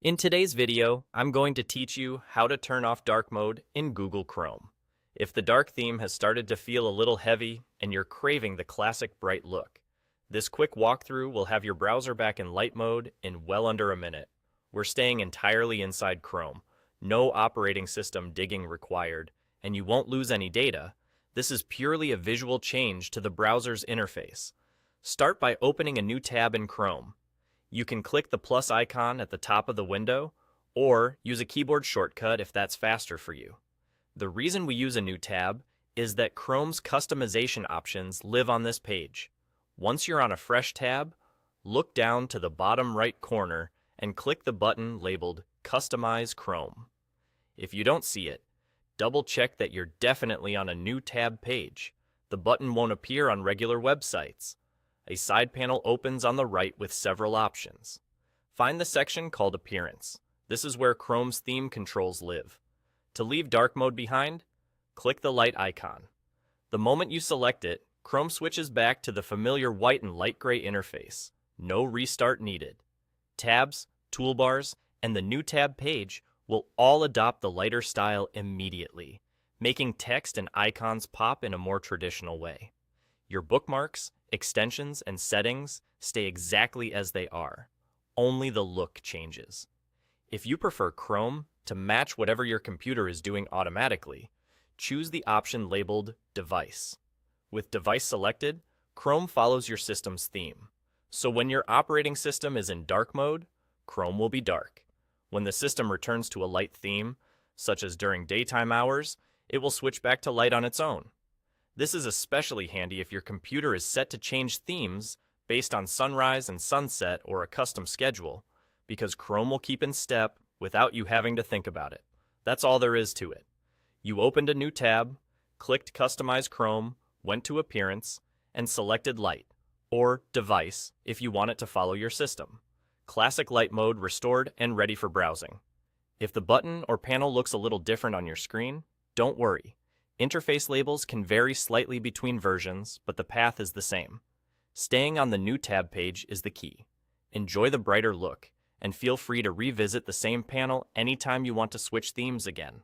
In today's video, I'm going to teach you how to turn off dark mode in Google Chrome. If the dark theme has started to feel a little heavy and you're craving the classic bright look, this quick walkthrough will have your browser back in light mode in well under a minute. We're staying entirely inside Chrome, no operating system digging required, and you won't lose any data. This is purely a visual change to the browser's interface. Start by opening a new tab in Chrome. You can click the plus icon at the top of the window, or use a keyboard shortcut if that's faster for you. The reason we use a new tab is that Chrome's customization options live on this page. Once you're on a fresh tab, look down to the bottom right corner and click the button labeled Customize Chrome. If you don't see it, double check that you're definitely on a new tab page. The button won't appear on regular websites. A side panel opens on the right with several options. Find the section called Appearance. This is where Chrome's theme controls live. To leave dark mode behind, click the light icon. The moment you select it, Chrome switches back to the familiar white and light gray interface. No restart needed. Tabs, toolbars, and the new tab page will all adopt the lighter style immediately, making text and icons pop in a more traditional way. Your bookmarks, extensions, and settings stay exactly as they are. Only the look changes. If you prefer Chrome to match whatever your computer is doing automatically, choose the option labeled Device. With Device selected, Chrome follows your system's theme. So when your operating system is in dark mode, Chrome will be dark. When the system returns to a light theme, such as during daytime hours, it will switch back to light on its own. This is especially handy if your computer is set to change themes based on sunrise and sunset or a custom schedule, because Chrome will keep in step without you having to think about it. That's all there is to it. You opened a new tab, clicked Customize Chrome, went to Appearance, and selected Light, or Device if you want it to follow your system. Classic light mode restored and ready for browsing. If the button or panel looks a little different on your screen, don't worry. Interface labels can vary slightly between versions, but the path is the same. Staying on the new tab page is the key. Enjoy the brighter look, and feel free to revisit the same panel anytime you want to switch themes again.